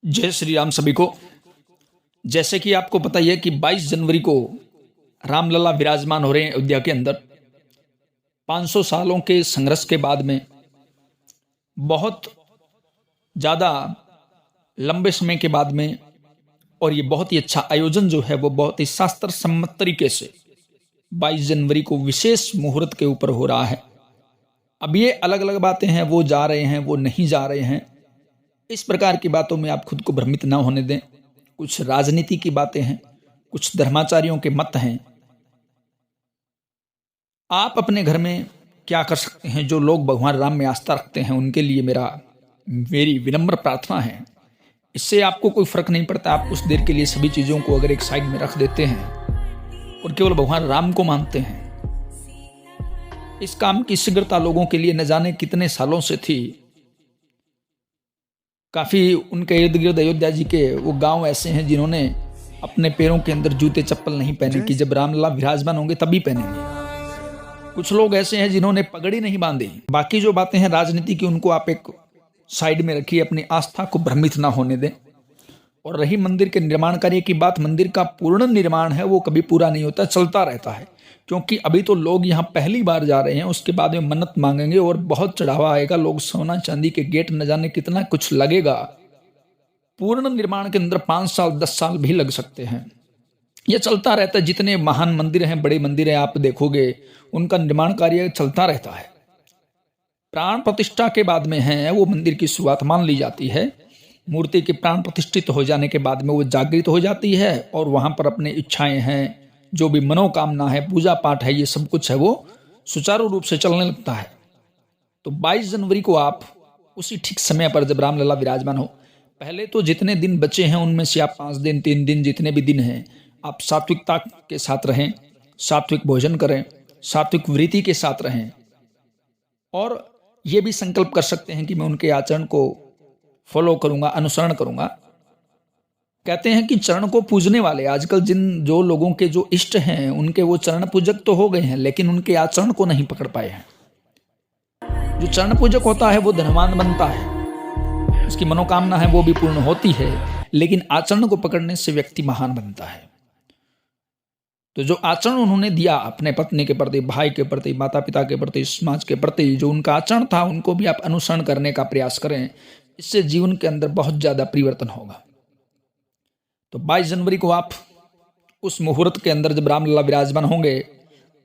जय श्री राम सभी को। जैसे कि आपको पता ही है कि 22 जनवरी को रामलला विराजमान हो रहे हैं अयोध्या के अंदर। 500 सालों के संघर्ष के बाद में बहुत ज़्यादा लंबे समय के बाद में, और ये बहुत ही अच्छा आयोजन जो है वो बहुत ही शास्त्र सम्मत तरीके से 22 जनवरी को विशेष मुहूर्त के ऊपर हो रहा है। अब ये अलग अलग बातें हैं, वो जा रहे हैं, वो नहीं जा रहे हैं, इस प्रकार की बातों में आप खुद को भ्रमित ना होने दें। कुछ राजनीति की बातें हैं, कुछ धर्माचार्यों के मत हैं। आप अपने घर में क्या कर सकते हैं? जो लोग भगवान राम में आस्था रखते हैं उनके लिए मेरी विनम्र प्रार्थना है, इससे आपको कोई फर्क नहीं पड़ता। आप कुछ देर के लिए सभी चीज़ों को अगर एक साइड में रख देते हैं और केवल भगवान राम को मानते हैं, इस काम की शीघ्रता लोगों के लिए न जाने कितने सालों से थी। काफ़ी उनके इर्द गिर्द अयोध्या जी के वो गांव ऐसे हैं जिन्होंने अपने पैरों के अंदर जूते चप्पल नहीं पहने कि जब रामलला विराजमान होंगे तभी पहनेंगे। कुछ लोग ऐसे हैं जिन्होंने पगड़ी नहीं बांधी। बाकी जो बातें हैं राजनीति की, उनको आप एक साइड में रखिए, अपनी आस्था को भ्रमित ना होने दें। और रही मंदिर के निर्माण कार्य की बात, मंदिर का पूर्ण निर्माण है वो कभी पूरा नहीं होता, चलता रहता है। क्योंकि अभी तो लोग यहाँ पहली बार जा रहे हैं, उसके बाद में मन्नत मांगेंगे और बहुत चढ़ावा आएगा। लोग सोना चांदी के गेट न जाने कितना कुछ लगेगा। पूर्ण निर्माण के अंदर 5 साल 10 साल भी लग सकते हैं। यह चलता रहता है। जितने महान मंदिर हैं, बड़े मंदिर हैं, आप देखोगे उनका निर्माण कार्य चलता रहता है। प्राण प्रतिष्ठा के बाद में है वो मंदिर की शुरुआत मान ली जाती है। मूर्ति के प्राण प्रतिष्ठित हो जाने के बाद में वो जागृत हो जाती है और वहां पर अपनी इच्छाएं हैं, जो भी मनोकामना है, पूजा पाठ है, ये सब कुछ है वो सुचारू रूप से चलने लगता है। तो 22 जनवरी को आप उसी ठीक समय पर जब रामलला विराजमान हो, पहले तो जितने दिन बचे हैं उनमें से आप 5 दिन 3 दिन जितने भी दिन हैं, आप सात्विकता के साथ रहें, सात्विक भोजन करें, सात्विक वृत्ति के साथ रहें। और ये भी संकल्प कर सकते हैं कि मैं उनके आचरण को फॉलो करूंगा, अनुसरण करूंगा। कहते हैं कि चरण को पूजने वाले आजकल जो लोगों के जो इष्ट हैं उनके वो चरण पूजक तो हो गए हैं, लेकिन उनके आचरण को नहीं पकड़ पाए हैं। जो चरण पूजक होता है वो धनवान बनता है, उसकी मनोकामना है वो भी पूर्ण होती है, लेकिन आचरण को पकड़ने से व्यक्ति महान बनता है। तो जो आचरण उन्होंने दिया अपने पत्नी के प्रति, भाई के प्रति, माता पिता के प्रति, समाज के प्रति, जो उनका आचरण था उनको भी आप अनुसरण करने का प्रयास करें। इससे जीवन के अंदर बहुत ज्यादा परिवर्तन होगा। तो 22 जनवरी को आप उस मुहूर्त के अंदर जब रामलला विराजमान होंगे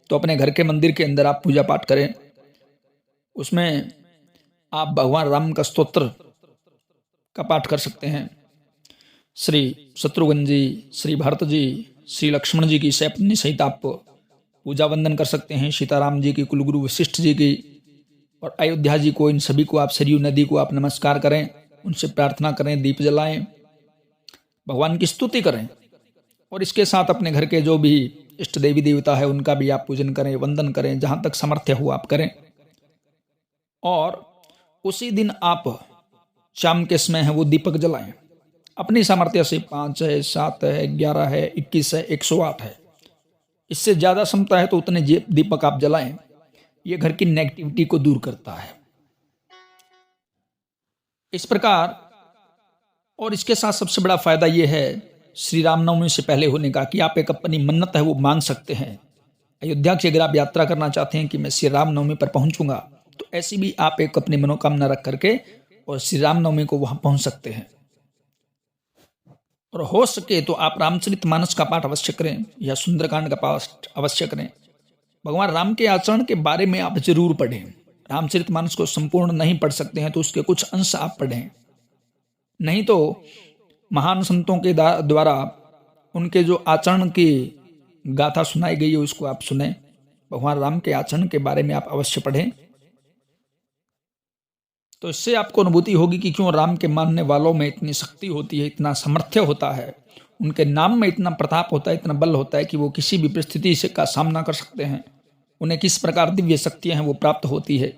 तो अपने घर के मंदिर के अंदर आप पूजा पाठ करें। उसमें आप भगवान राम का स्तोत्र का पाठ कर सकते हैं। श्री शत्रुघ्न जी, श्री भरत जी, श्री लक्ष्मण जी की सैपत्नी सहित आप पूजा वंदन कर सकते हैं। सीताराम जी की, कुलगुरु वशिष्ठ जी की और अयोध्या जी को, इन सभी को आप सरयू नदी को आप नमस्कार करें, उनसे प्रार्थना करें, दीप जलाएं, भगवान की स्तुति करें। और इसके साथ अपने घर के जो भी इष्ट देवी देवता है उनका भी आप पूजन करें, वंदन करें, जहां तक सामर्थ्य हो आप करें। और उसी दिन आप शाम के समय है वो दीपक जलाएं अपनी सामर्थ्य से। 5 है, 7 है, 11 है, 21 है, 108 है। इससे ज्यादा क्षमता है तो उतने दीपक आप जलाएं। ये घर की नेगेटिविटी को दूर करता है। इस प्रकार, और इसके साथ सबसे बड़ा फायदा यह है श्री रामनवमी से पहले होने का कि आप एक अपनी मन्नत है वो मान सकते हैं। अयोध्या की अगर आप यात्रा करना चाहते हैं कि मैं श्री रामनवमी पर पहुंचूंगा, तो ऐसी भी आप एक अपनी मनोकामना रख करके और श्री रामनवमी को वहां पहुंच सकते हैं। और हो सके तो आप रामचरितमानस का पाठ अवश्य करें या सुंदरकांड का पाठ अवश्य करें। भगवान राम के आचरण के बारे में आप जरूर पढ़ें। रामचरितमानस को संपूर्ण नहीं पढ़ सकते हैं तो उसके कुछ अंश आप पढ़ें। नहीं तो महान संतों के द्वारा उनके जो आचरण की गाथा सुनाई गई है उसको आप सुने। भगवान राम के आचरण के बारे में आप अवश्य पढ़ें। तो इससे आपको अनुभूति होगी कि क्यों राम के मानने वालों में इतनी शक्ति होती है, इतना सामर्थ्य होता है, उनके नाम में इतना प्रताप होता है, इतना बल होता है कि वो किसी भी परिस्थिति से का सामना कर सकते हैं। उन्हें किस प्रकार दिव्य शक्तियां हैं वो प्राप्त होती है।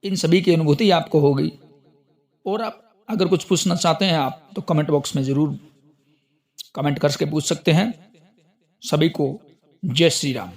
इन सभी की अनुभूति आपको होगी। और आप अगर कुछ पूछना चाहते हैं आप तो कमेंट बॉक्स में जरूर कमेंट करके पूछ सकते हैं। सभी को जय श्री राम।